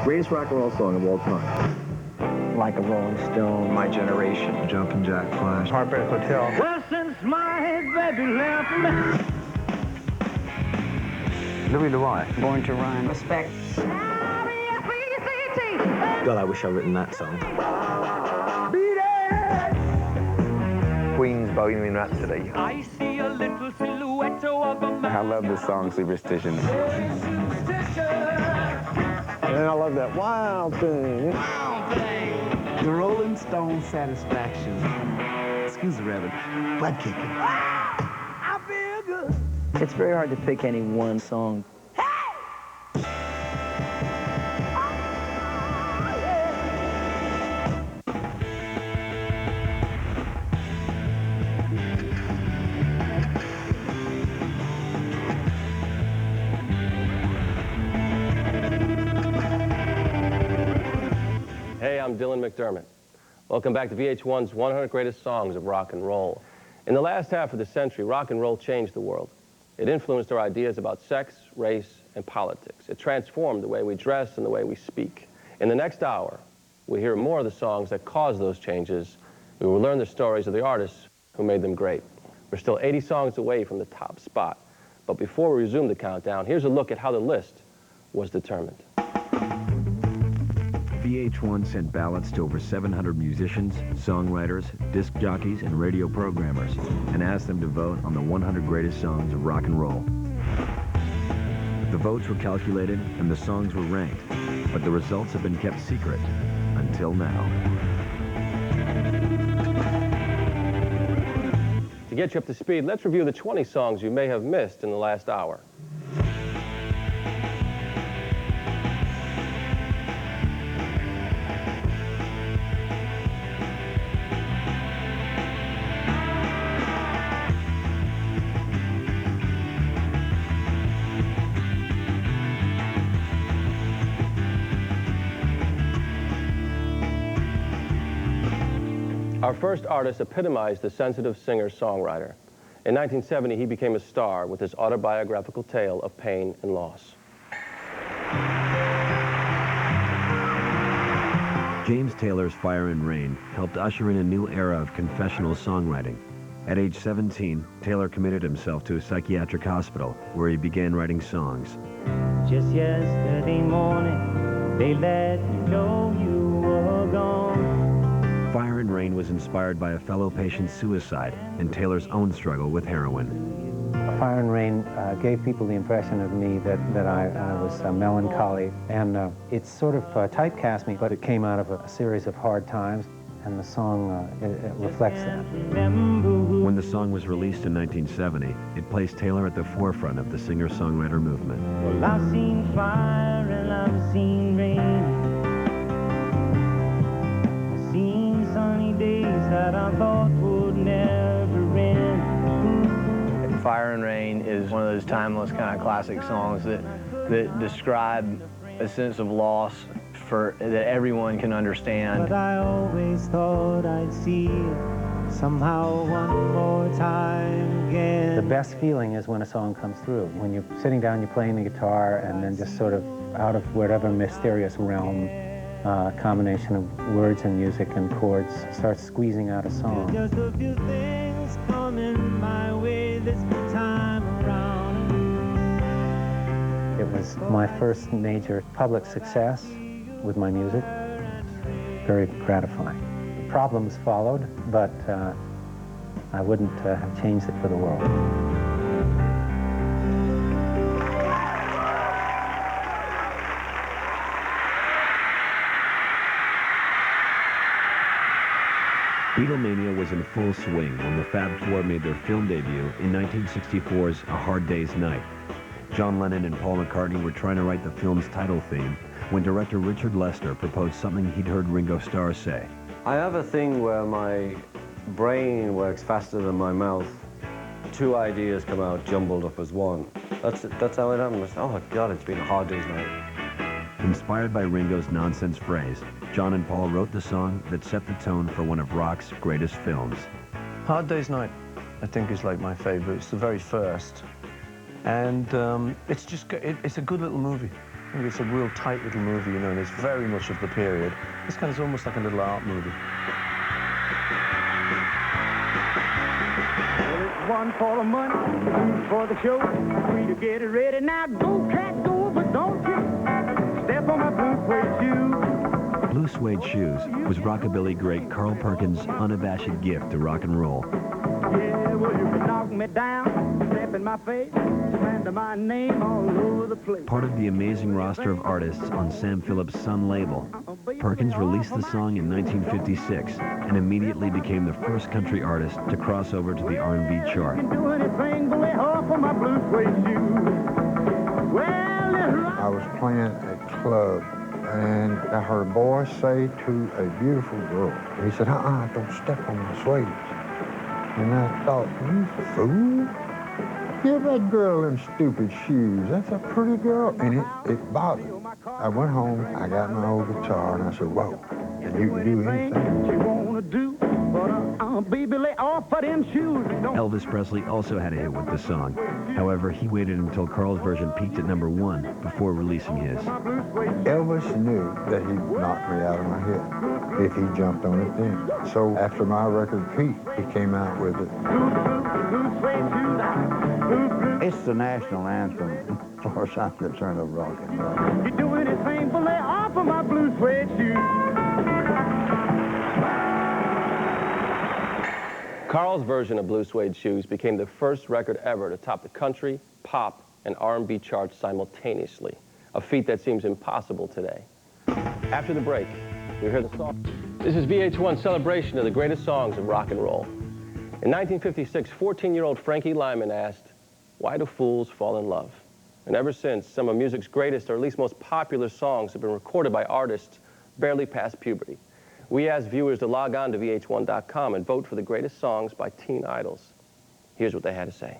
Greatest rock and roll song of all time. Like a Rolling Stone. My Generation. Jumpin' Jack Flash. Heartbreak Hotel. Well, since my baby left me. Louis Leroy. Born to Run. Respect. God, I wish I'd written that song. Queen's Bohemian Rhapsody. I see a little silhouette of a man. I love the song Superstition. And I love that Wild Thing. The Rolling Stone Satisfaction. Excuse the Reverend. Butt kicking. I feel good. It's very hard to pick any one song. Hey, I'm Dylan McDermott. Welcome back to VH1's 100 Greatest Songs of Rock and Roll. In the last half of the century, rock and roll changed the world. It influenced our ideas about sex, race, and politics. It transformed the way we dress and the way we speak. In the next hour, we hear more of the songs that caused those changes. We will learn the stories of the artists who made them great. We're still 80 songs away from the top spot. But before we resume the countdown, here's a look at how the list was determined. VH1 sent ballots to over 700 musicians, songwriters, disc jockeys, and radio programmers, and asked them to vote on the 100 greatest songs of rock and roll. The votes were calculated and the songs were ranked, but the results have been kept secret until now. To get you up to speed, let's review the 20 songs you may have missed in the last hour. Our first artist epitomized the sensitive singer-songwriter. In 1970, he became a star with his autobiographical tale of pain and loss. James Taylor's Fire and Rain helped usher in a new era of confessional songwriting. At age 17, Taylor committed himself to a psychiatric hospital where he began writing songs. Just yesterday morning, they let me know you were gone. Fire and Rain was inspired by a fellow patient's suicide and Taylor's own struggle with heroin. Fire and Rain gave people the impression of me that I was melancholy, and it sort of typecast me, but it came out of a series of hard times, and the song it reflects that. When the song was released in 1970, it placed Taylor at the forefront of the singer-songwriter movement. Well, I've seen fire and I've seen rain. Sunny days that I thought would never end. Fire and Rain is one of those timeless kind of classic songs that describe a sense of loss that everyone can understand. But I always thought I'd see you somehow one more time again. The best feeling is when a song comes through. When you're sitting down, you're playing the guitar, and then just sort of out of whatever mysterious realm, combination of words and music and chords starts squeezing out a song. Just a few things coming my way this time around. It was my first major public success with my music. Very gratifying. Problems followed, but I wouldn't have changed it for the world. Beatlemania was in full swing when the Fab Four made their film debut in 1964's A Hard Day's Night. John Lennon and Paul McCartney were trying to write the film's title theme when director Richard Lester proposed something he'd heard Ringo Starr say. I have a thing where my brain works faster than my mouth. Two ideas come out jumbled up as one. That's how it happens. Oh God, it's been a hard day's night. Inspired by Ringo's nonsense phrase, John and Paul wrote the song that set the tone for one of rock's greatest films. Hard Day's Night, I think, is like my favorite. It's the very first. And it's a good little movie. I think it's a real tight little movie, you know, and it's very much of the period. It's kind of almost like a little art movie. One for the money, two for the show. Three to get it ready. Now go, cat, go, but don't you step on my blue suede shoes. Blue Suede Shoes was rockabilly great Carl Perkins' unabashed gift to rock and roll. Yeah, well, you can knock me down, step in my face, slander my name all over the place. Part of the amazing roster of artists on Sam Phillips' Sun label, Perkins released the song in 1956 and immediately became the first country artist to cross over to the R&B chart. Do anything but lay off on my blue suede shoes. Well, I was playing at a club, and I heard a boy say to a beautiful girl, he said, don't step on my suede. And I thought, you fool, give that girl them stupid shoes. That's a pretty girl. And it bothered me. I went home, I got my old guitar, and I said, whoa, and you can do anything you want to do, but baby, lay off of them shoes. Elvis Presley also had a hit with the song. However, he waited until Carl's version peaked at #1 before releasing his. Elvis knew that he'd knock me out of my hit if he jumped on it then. So after my record peaked, he came out with it. It's the national anthem, as far as I'm concerned, of rock and roll. You do anything but lay off of my blue suede shoes. Carl's version of Blue Suede Shoes became the first record ever to top the country, pop, and R&B charts simultaneously, a feat that seems impossible today. After the break, we hear the song. This is VH1's celebration of the greatest songs of rock and roll. In 1956, 14-year-old Frankie Lyman asked, "Why do fools fall in love?" And ever since, some of music's greatest, or at least most popular songs have been recorded by artists barely past puberty. We asked viewers to log on to VH1.com and vote for the greatest songs by teen idols. Here's what they had to say.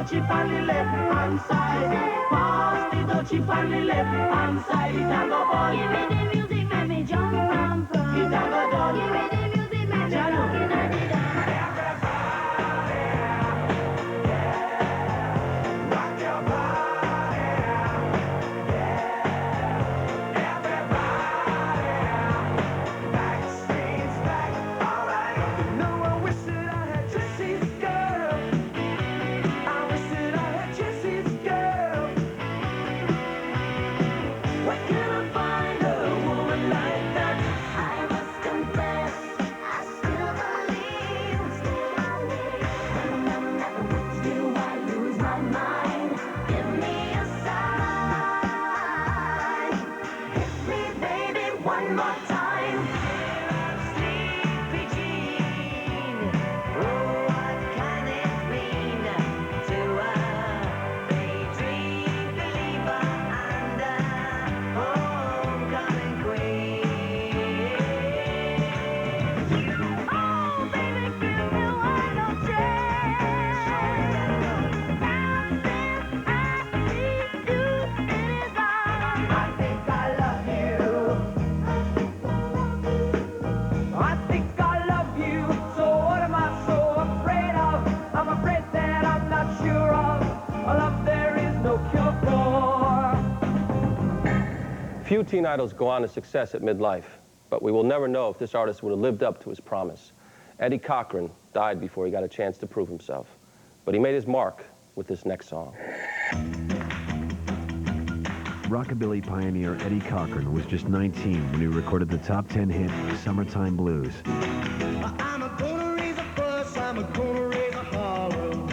She finally left hand side. Pass the door, she finally left hand side. It a go ball. Give me the music, make me jump and from. It a go done. Give me the music, make me looking at it. Rock your body, everybody. Backstreet's back, alright. No, I wish that I had Jesse's girl. Few teen idols go on to success at midlife, but we will never know if this artist would have lived up to his promise. Eddie Cochran died before he got a chance to prove himself, but he made his mark with this next song. Rockabilly pioneer Eddie Cochran was just 19 when he recorded the top 10 hit, Summertime Blues. I'm a gonna raise a fuss, I'm a gonna raise a holler.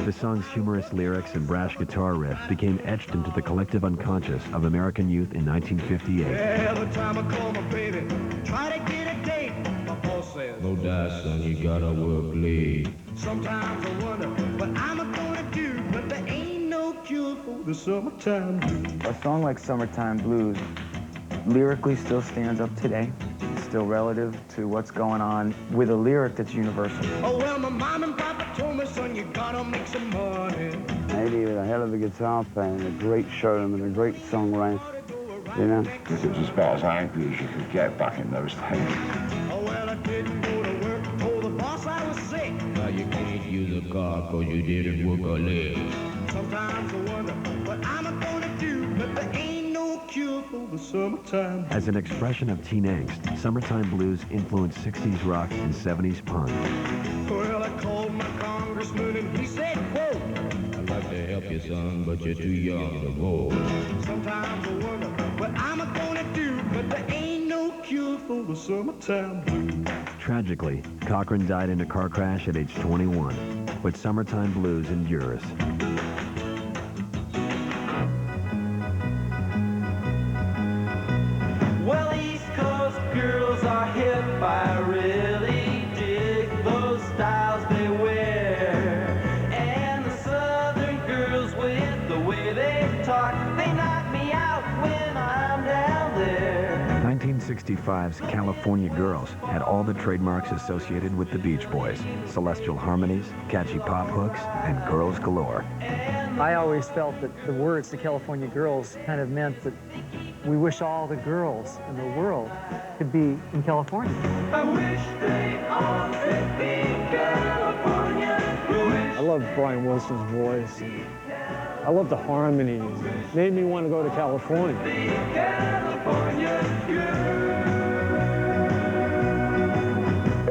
The song's humorous lyrics and brash guitar riff became etched into the collective unconscious of American youth in 1958. Every time I call my baby, try to get a date, my boss says, no die, son, you gotta work late. Sometimes I wonder what I'm gonna do, but there ain't no cure for the summertime blues. A song like Summertime Blues lyrically still stands up today. It's still relative to what's going on with a lyric that's universal. Oh, well, my mom and papa told me, son, you gotta make some money. Maybe with a hell of a guitar player and a great showman and a great songwriter, you know. Because it was as about as angry as you could get back in those days. Oh, well, I didn't go to work, told the boss I was sick. Now you can't use a car because you didn't work a leg. Sometimes I wonder what I'm gonna do, but there ain't no cure for the summertime. As an expression of teen angst, Summertime Blues influenced 60s rock and 70s punk. Well, I called my congressman and he said, quote, I'd like to help you, son, but you're too young to vote. sometimes I wonder what I'm gonna do, but there ain't no cure for the summertime blues. Tragically, Cochran died in a car crash at age 21, but Summertime Blues endures. Well, East Coast girls are hip, I really dig those styles they wear. And the Southern girls with the way they talk, they knock me out when I'm down there. 1965's California Girls had all the trademarks associated with the Beach Boys: celestial harmonies, catchy pop hooks, and girls galore. I always felt that the words to California Girls kind of meant that we wish all the girls in the world could be in California. I wish they all could be California. I love Brian Wilson's voice. And I love the harmonies. It made me want to go to California.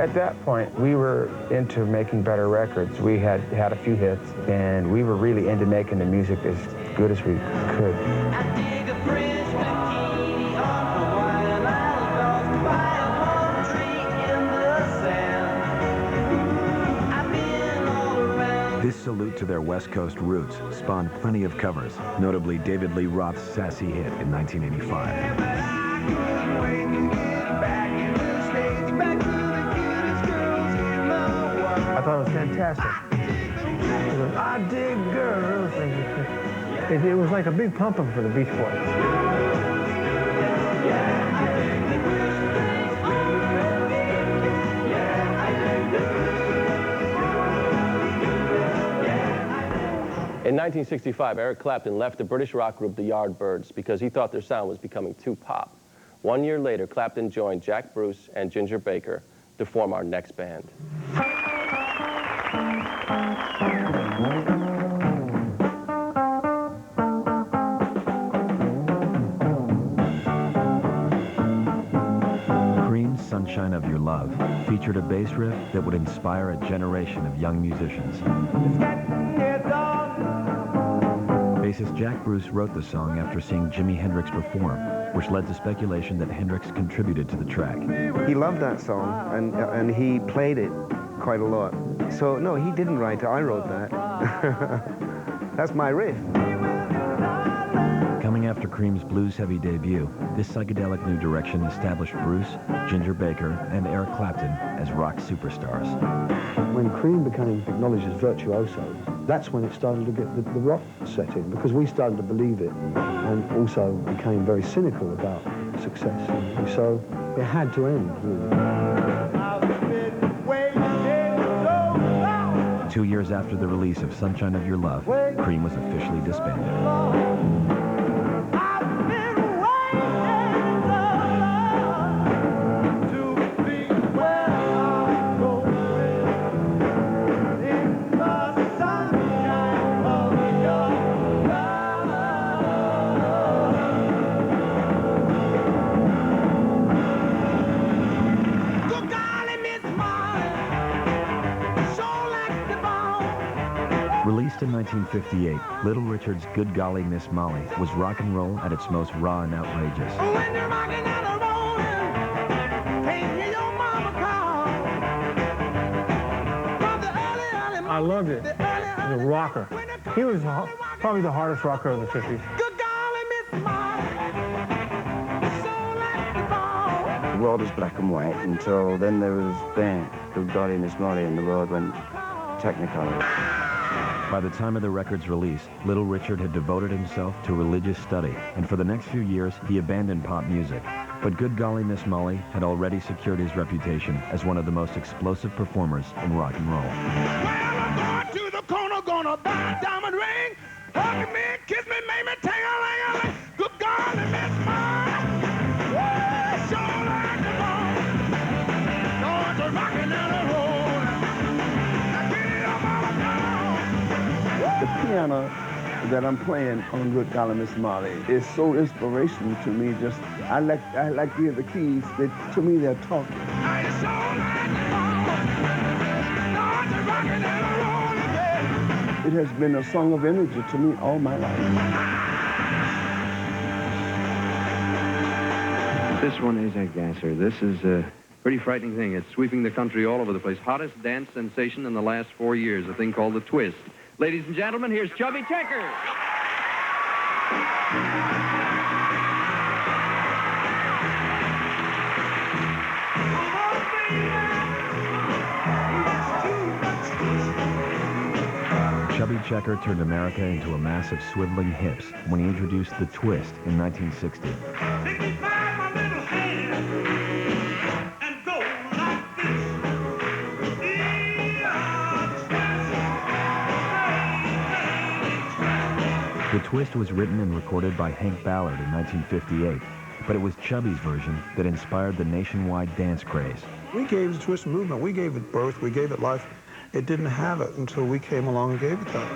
At that point, we were into making better records. We had a few hits, and we were really into making the music as good as we could. This salute to their West Coast roots spawned plenty of covers, notably David Lee Roth's sassy hit in 1985. I thought it was fantastic. I dig girls. It was like a big pump-up for the Beach Boys. In 1965, Eric Clapton left the British rock group the Yardbirds because he thought their sound was becoming too pop. 1 year later, Clapton joined Jack Bruce and Ginger Baker to form our next band. Cream's Sunshine of Your Love featured a bass riff that would inspire a generation of young musicians. Bassist Jack Bruce wrote the song after seeing Jimi Hendrix perform, which led to speculation that Hendrix contributed to the track. He loved that song, and he played it quite a lot. So, no, he didn't write it. I wrote that. That's my riff. Coming after Cream's blues-heavy debut, this psychedelic new direction established Bruce, Ginger Baker, and Eric Clapton as rock superstars. When Cream became acknowledged as virtuoso, that's when it started to get the rock set in, because we started to believe it and also became very cynical about success. And so it had to end, really. 2 years after the release of Sunshine of Your Love, Cream was officially disbanded. Released in 1958, Little Richard's Good Golly Miss Molly was rock and roll at its most raw and outrageous. I loved it. a rocker. He was probably the hardest rocker of the 50s. The world was black and white until then there was bang, Good Golly Miss Molly, and the world went technicolor. By the time of the record's release, Little Richard had devoted himself to religious study, and for the next few years, he abandoned pop music. But Good Golly Miss Molly had already secured his reputation as one of the most explosive performers in rock and roll. Well, I'm going to the corner, gonna buy a diamond ring. Hug me, kiss me, make me ting-a-ling-a-ling. Good golly, Miss Molly. Woo, sure like the ball. Going to rockin' down the road. Now get it up, mama, down. The piano that I'm playing on Good Golly Miss Molly is so inspirational to me. Just I like to hear the keys. To me, they're talking. It has been a song of energy to me all my life. This one is a gasser. This is a pretty frightening thing. It's sweeping the country all over the place. Hottest dance sensation in the last 4 years, a thing called the twist. Ladies and gentlemen, here's Chubby Checker. Chubby Checker turned America into a mass of swiveling hips when he introduced the twist in 1960. The twist was written and recorded by Hank Ballard in 1958, but it was Chubby's version that inspired the nationwide dance craze. We gave the twist movement, we gave it birth, we gave it life. It didn't have it until we came along and gave it that.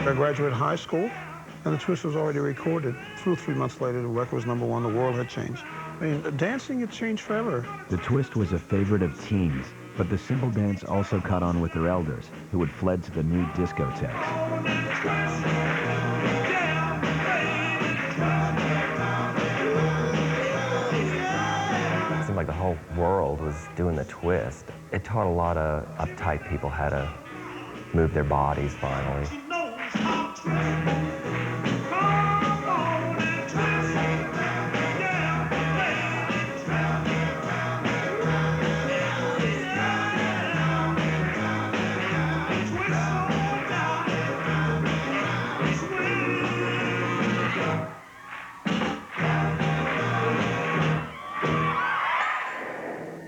I graduated high school, and the twist was already recorded. 2 or 3 months later, the record was #1, the world had changed. I mean, dancing had changed forever. The twist was a favorite of teens, but the simple dance also caught on with their elders, who had fled to the new discotheques. Like the whole world was doing the twist. It taught a lot of uptight people how to move their bodies finally.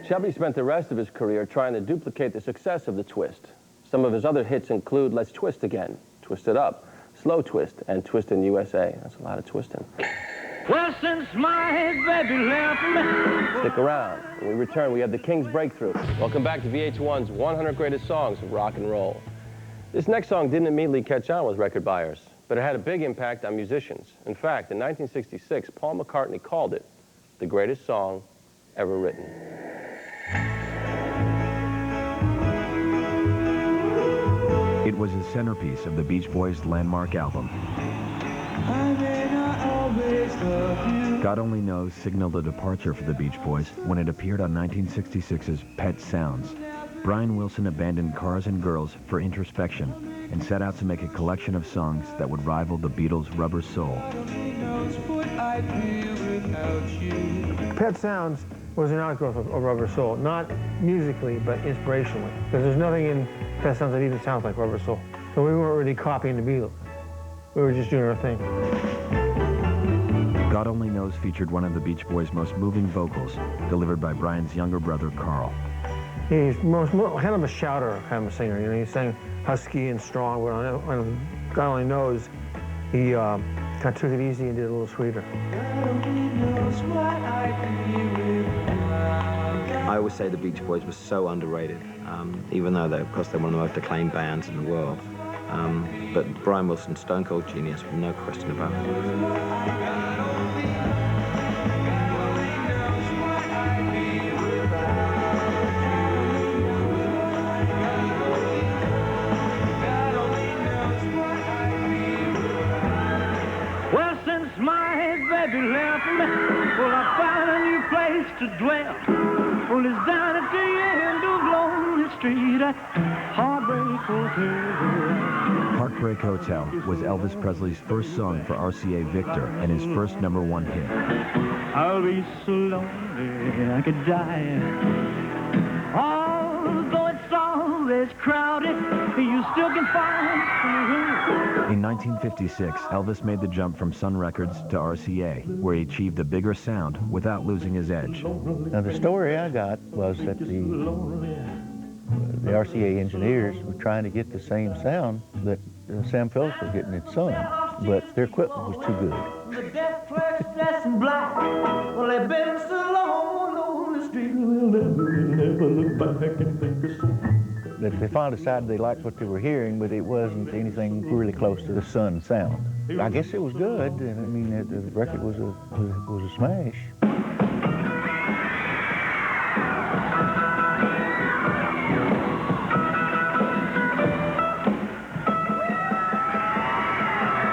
Chubby spent the rest of his career trying to duplicate the success of the twist. Some of his other hits include Let's Twist Again, Twist It Up, Slow Twist, and Twistin' USA. That's a lot of twisting. Well, since my baby left me. Stick around. When we return, we have the King's Breakthrough. Welcome back to VH1's 100 Greatest Songs of Rock and Roll. This next song didn't immediately catch on with record buyers, but it had a big impact on musicians. In fact, in 1966, Paul McCartney called it the greatest song ever written. It was a centerpiece of the Beach Boys' landmark album. God Only Knows signaled a departure for the Beach Boys when it appeared on 1966's Pet Sounds. Brian Wilson abandoned Cars and Girls for introspection and set out to make a collection of songs that would rival the Beatles' Rubber Soul. Pet Sounds was an outgrowth of Rubber Soul, not musically, but inspirationally. Because there's nothing in Pet Sounds that even sounds like Rubber Soul. So we weren't really copying the Beatles. We were just doing our thing. God Only Knows featured one of the Beach Boys' most moving vocals, delivered by Brian's younger brother, Carl. He's kind of a shouter, kind of a singer. You know, he sang husky and strong, but on God Only Knows, he kind of took it easy and did it a little sweeter. I always say the Beach Boys were so underrated, even though, of course, they're one of the most acclaimed bands in the world. But Brian Wilson, stone cold genius, no question about it. Well, since my baby left me, well, I found a new place to dwell. Well, it's down at the end street at Heartbreak Hotel. Heartbreak Hotel was Elvis Presley's first song for RCA Victor and his first #1 hit. I'll be so lonely I could die. Although it's always crowded, you still can find some room. In 1956, Elvis made the jump from Sun Records to RCA, where he achieved a bigger sound without losing his edge. Now, the story I got was that the RCA engineers were trying to get the same sound that Sam Phillips was getting at Sun, but their equipment was too good. The deaf clerks dressed in black. Well, they've been so long on the street, they'll never look back and think of so. They finally decided they liked what they were hearing, but it wasn't anything really close to the Sun sound. I guess it was good. I mean, the record was a smash.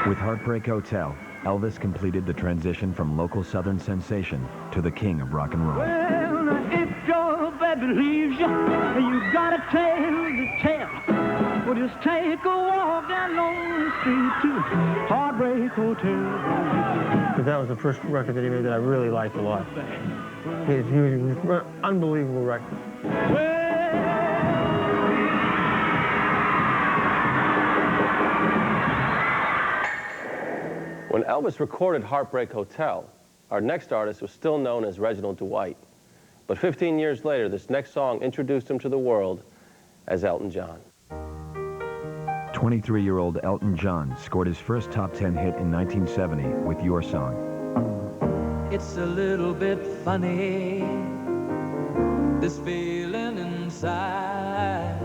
With Heartbreak Hotel, Elvis completed the transition from local Southern sensation to the king of rock and roll. Well, if your baby leaves you, you got a tale to tell. Well, just take a walk down the street to Heartbreak Hotel. But that was the first record that he made that I really liked a lot. He was an unbelievable record. When Elvis recorded Heartbreak Hotel, our next artist was still known as Reginald Dwight. But 15 years later, this next song introduced him to the world as Elton John. 23-year-old Elton John scored his first top 10 hit in 1970 with Your Song. It's a little bit funny, this feeling inside.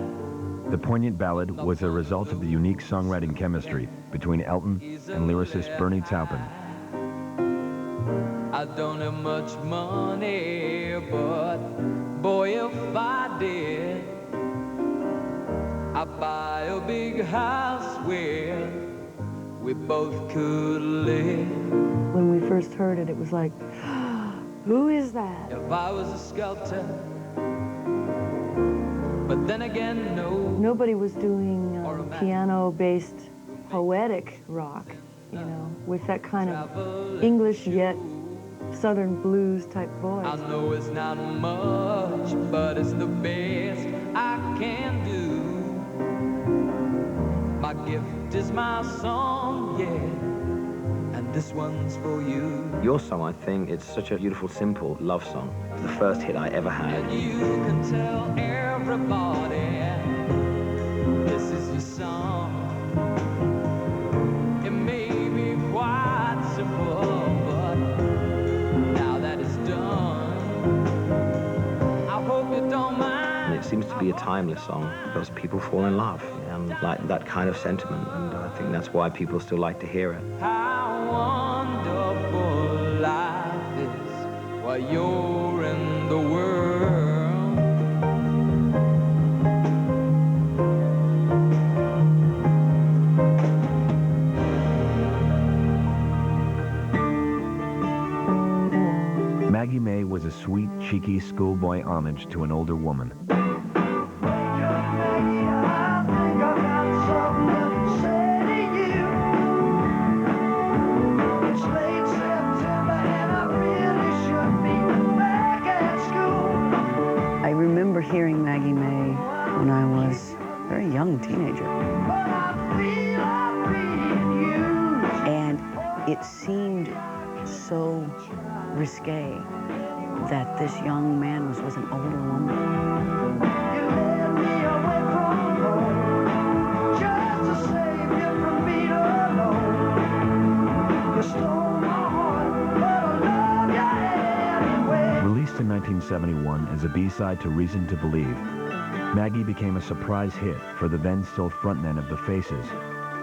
The poignant ballad was a result of the unique songwriting chemistry between Elton and lyricist Bernie Taupin. I don't have much money, but boy, if I did, I'd buy a big house where we both could live. When we first heard it, it was like, who is that? If I was a sculptor, but then again, no. Nobody was doing piano-based poetic rock, you know, with that kind of English yet Southern blues type voice. I know it's not much, but it's the best I can do. My gift is my song, yeah, and this one's for you. Your Song, I think, it's such a beautiful, simple love song. It's the first hit I ever had. And you can tell everybody this is your song. It may be quite simple, but now that it's done, I hope you don't mind. It seems to be a timeless song because people fall in love and like that kind of sentiment, and I think that's why people still like to hear it. How wonderful life is while you're in the world. Maggie May was a sweet, cheeky schoolboy homage to an older woman. I remember hearing Maggie May when I was a very young teenager. And it seemed so risque that this young man was an older woman. Released in 1971 as a B-side to Reason to Believe, Maggie became a surprise hit for the then still frontmen of the Faces.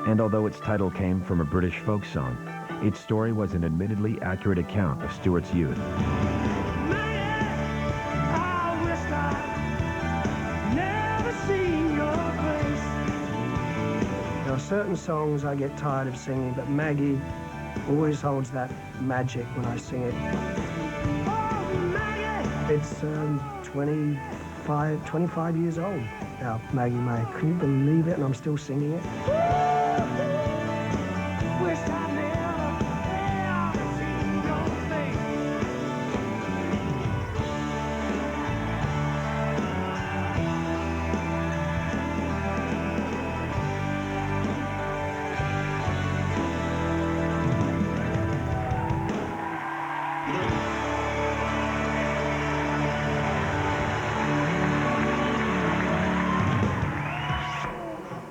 And although its title came from a British folk song, its story was an admittedly accurate account of Stewart's youth. There are certain songs I get tired of singing, but Maggie always holds that magic when I sing it. It's 25 25 years old now, Maggie May. Can you believe it? And I'm still singing it.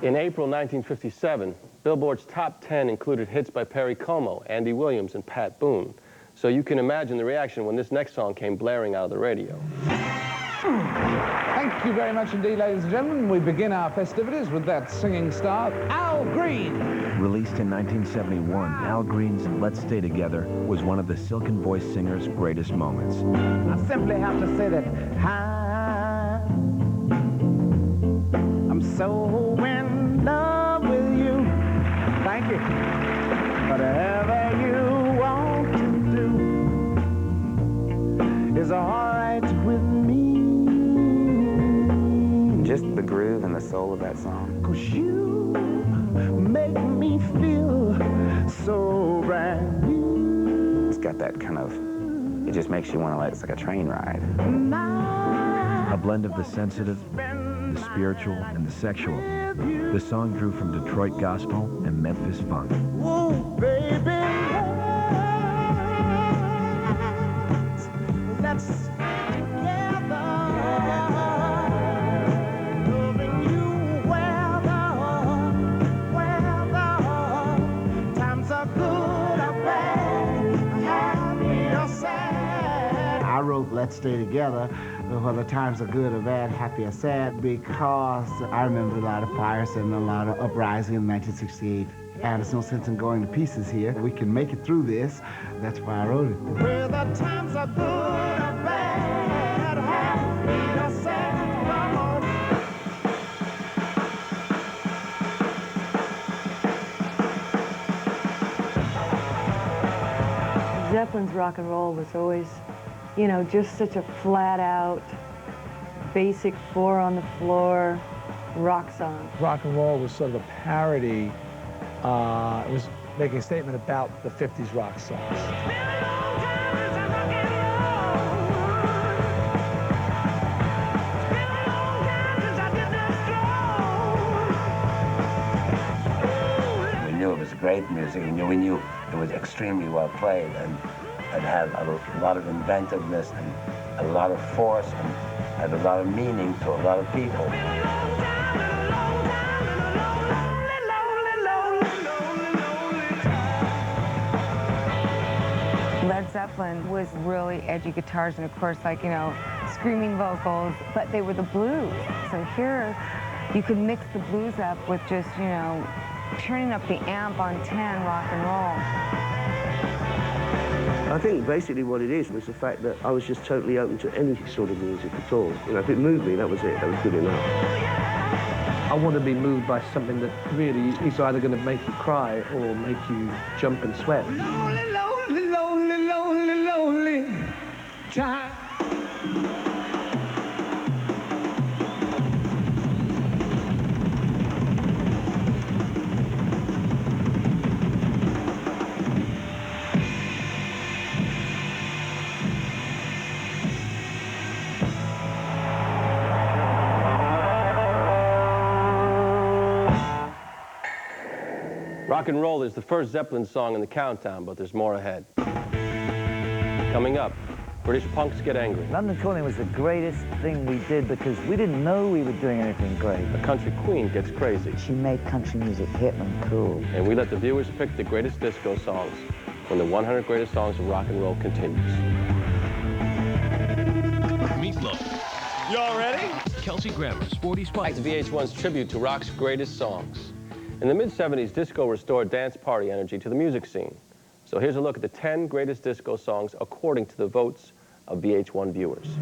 In April 1957, Billboard's top 10 included hits by Perry Como, Andy Williams, and Pat Boone. So you can imagine the reaction when this next song came blaring out of the radio. Thank you very much indeed, ladies and gentlemen. We begin our festivities with that singing star, Al Green. Released in 1971, Al Green's Let's Stay Together was one of the silken voice singer's greatest moments. I simply have to say that I'm so in love with you. Thank you. Whatever you want to do is all right with me. Just the groove and the soul of that song. 'Cause you make me feel so brand new. It's got that kind of, it just makes you want to, like, it's like a train ride. A blend of the sensitive, the spiritual, and the sexual. The song drew from Detroit gospel and Memphis funk. Oh, baby, let's together. Loving you whether times are good or bad, happy or sad. I wrote Let's Stay Together, whether times are good or bad, happy or sad, because I remember a lot of fires and a lot of uprising in 1968. And there's no sense in going to pieces here. We can make it through this. That's why I wrote it. Whether times are good or bad, happy or sad. Zeppelin's rock and roll was always, you know, just such a flat-out, basic four-on-the-floor rock song. Rock and roll was sort of a parody. It was making a statement about the 50s rock songs. We knew it was great music, and we knew it was extremely well played, and it had a lot of inventiveness and a lot of force and had a lot of meaning to a lot of people. Led Zeppelin was really edgy guitars and, of course, like, you know, screaming vocals, but they were the blues. So here, you could mix the blues up with just, you know, turning up the amp on 10 rock and roll. I think basically what it is was the fact that I was just totally open to any sort of music at all. You know, if it moved me, that was it. That was good enough. I want to be moved by something that really is either going to make you cry or make you jump and sweat. Lonely, lonely, lonely, lonely, lonely child. Rock and Roll is the first Zeppelin song in the countdown, but there's more ahead. Coming up, British punks get angry. London Calling was the greatest thing we did because we didn't know we were doing anything great. The country queen gets crazy. She made country music hip and cool. And we let the viewers pick the greatest disco songs when the 100 greatest songs of rock and roll continues. Meatloaf. Y'all ready? Kelsey Grammer, Sporty Spice. Back to VH1's tribute to rock's greatest songs. In the mid-70s, disco restored dance party energy to the music scene. So here's a look at the 10 greatest disco songs according to the votes of VH1 viewers.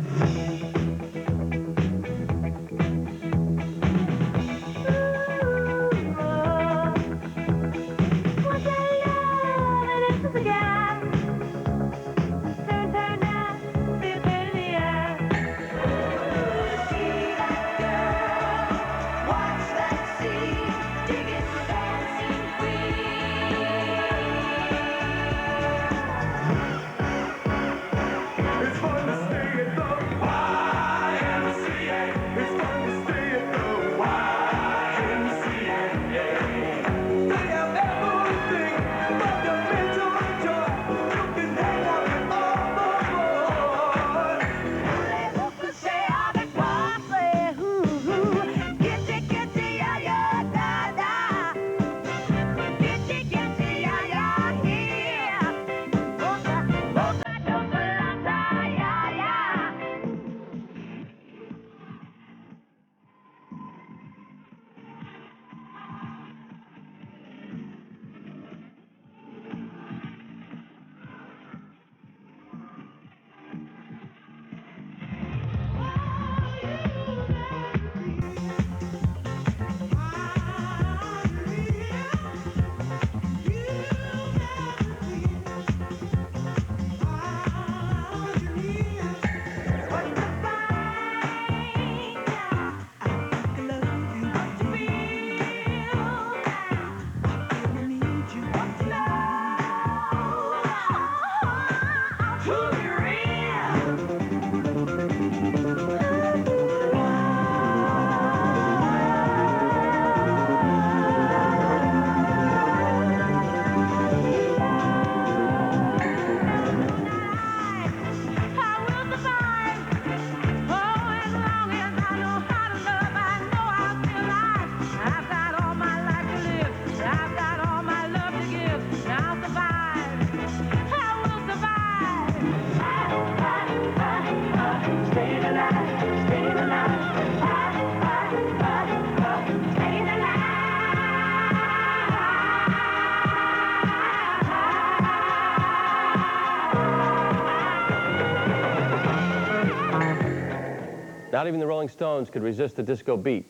Not even the Rolling Stones could resist the disco beat.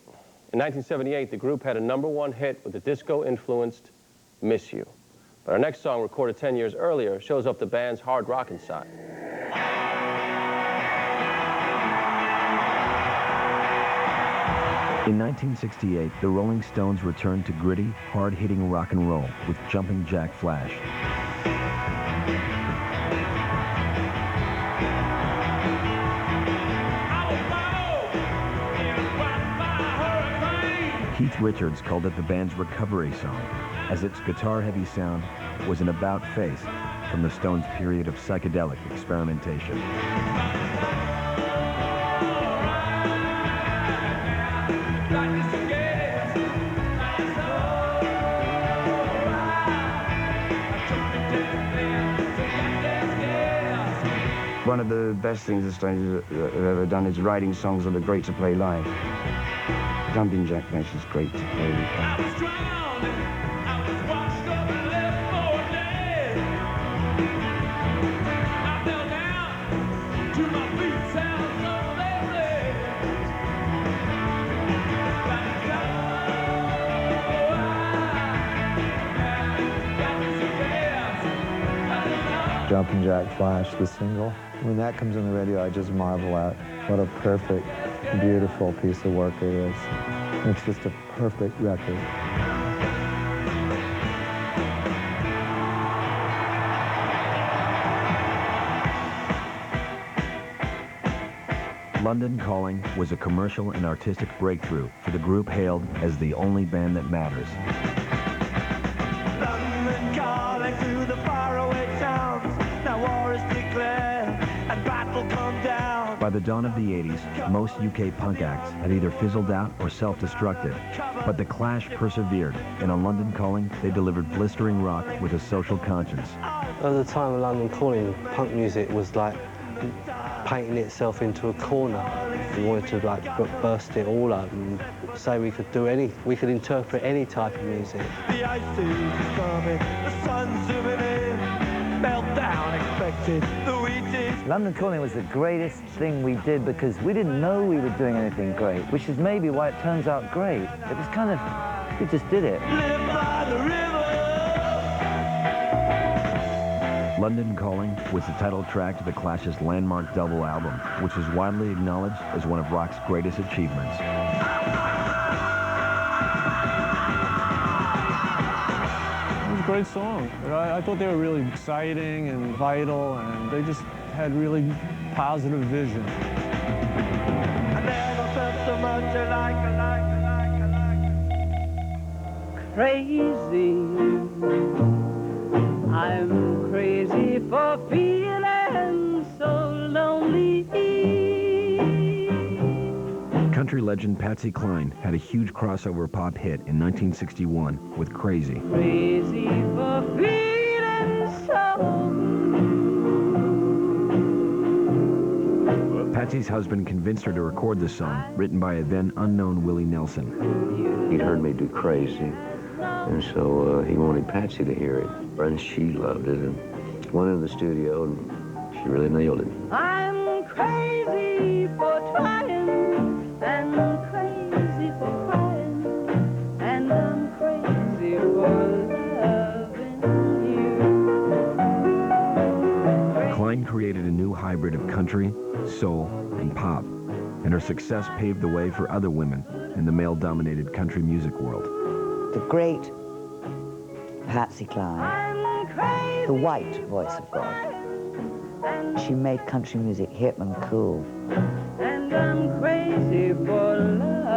In 1978, the group had a #1 hit with the disco-influenced Miss You. But our next song, recorded 10 years earlier, shows up the band's hard rockin' side. In 1968, the Rolling Stones returned to gritty, hard-hitting rock and roll with Jumping Jack Flash. Keith Richards called it the band's recovery song, as its guitar-heavy sound was an about-face from the Stones' period of psychedelic experimentation. One of the best things the Stones have ever done is writing songs that are great to play live. Jumping Jack Flash is great to play live. Jumping Jack Flash, the single. When that comes on the radio, I just marvel at what a perfect, beautiful piece of work it is. It's just a perfect record. London Calling was a commercial and artistic breakthrough for the group hailed as the only band that matters. London calling through the faraway towns. Now war is declared and battle come down. By the dawn of the 80s, most UK punk acts had either fizzled out or self-destructed. But the Clash persevered, and on London Calling, they delivered blistering rock with a social conscience. At the time of London Calling, punk music was like painting itself into a corner. We wanted to like burst it all up and say we could interpret any type of music. The ice is coming, the sun's zooming in, meltdown expected, the wheat is... London Calling was the greatest thing we did because we didn't know we were doing anything great, which is maybe why it turns out great. It was kind of, we just did it. Live by the river. London Calling was the title track to the Clash's landmark double album, which is widely acknowledged as one of rock's greatest achievements. It was a great song. I thought they were really exciting and vital, and they just had really positive vision. I never felt so much like Crazy. I'm crazy for feeling so lonely. Country legend Patsy Cline had a huge crossover pop hit in 1961 with Crazy. Crazy for feeling so blue. Patsy's husband convinced her to record the song, written by a then unknown Willie Nelson. He'd heard me do Crazy, and so he wanted Patsy to hear it. And she loved it, and went in the studio, and she really nailed it. I'm crazy for trying, and crazy for crying, and I'm crazy for loving you. Cline created a new hybrid of country, soul, and pop, and her success paved the way for other women in the male-dominated country music world. The great Patsy Cline, the white voice of God. She made country music hip and cool. And I'm crazy for loving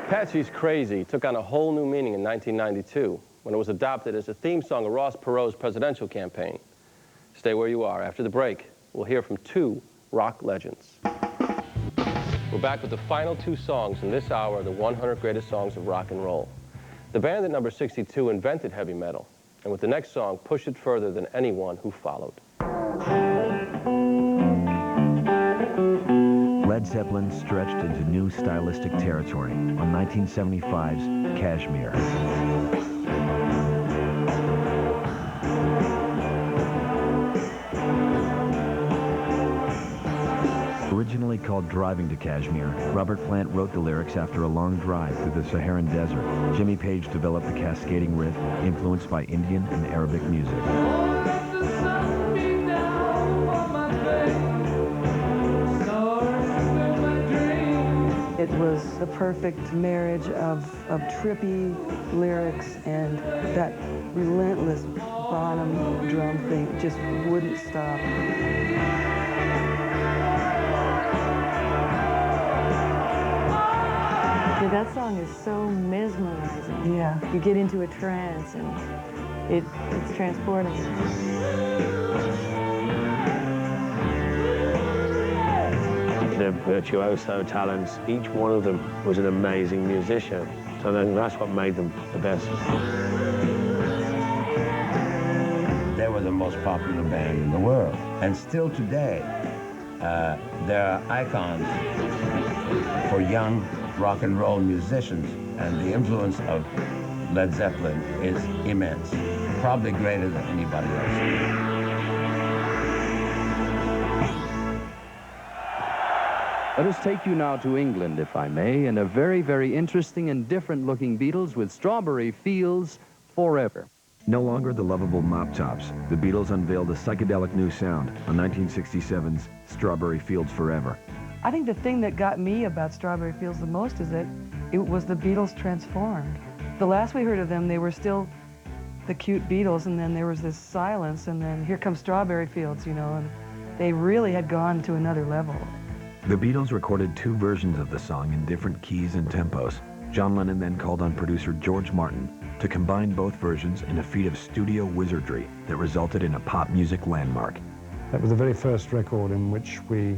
Patsy's Crazy took on a whole new meaning in 1992 when it was adopted as a theme song of Ross Perot's presidential campaign. Stay where you are. After the break, we'll hear from two rock legends. We're back with the final two songs in this hour of the 100 greatest songs of rock and roll. The band at number 62 invented heavy metal, and with the next song, pushed it further than anyone who followed. Led Zeppelin stretched into new stylistic territory on 1975's Kashmir. Originally called Driving to Kashmir, Robert Plant wrote the lyrics after a long drive through the Saharan desert. Jimmy Page developed the cascading riff influenced by Indian and Arabic music. It was the perfect marriage of trippy lyrics and that relentless bottom drum thing just wouldn't stop. That song is so mesmerizing. Yeah. You get into a trance and it's transporting. They're virtuoso talents. Each one of them was an amazing musician. So then that's what made them the best. They were the most popular band in the world. And still today, there are icons for young rock and roll musicians, and the influence of Led Zeppelin is immense, probably greater than anybody else. Let us take you now to England, if I may, and a very, very interesting and different-looking Beatles with Strawberry Fields Forever. No longer the lovable mop tops, the Beatles unveiled a psychedelic new sound on 1967's Strawberry Fields Forever. I think the thing that got me about Strawberry Fields the most is that it was the Beatles transformed. The last we heard of them, they were still the cute Beatles, and then there was this silence, and then here comes Strawberry Fields, you know, and they really had gone to another level. The Beatles recorded 2 versions of the song in different keys and tempos. John Lennon then called on producer George Martin to combine both versions in a feat of studio wizardry that resulted in a pop music landmark. That was the very first record in which we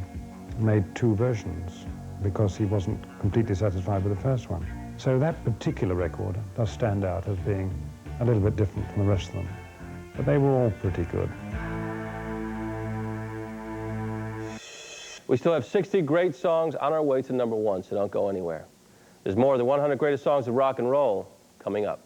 made 2 versions because he wasn't completely satisfied with the first one. So that particular record does stand out as being a little bit different from the rest of them. But they were all pretty good. We still have 60 great songs on our way to #1, so don't go anywhere. There's more of the 100 greatest songs of rock and roll coming up.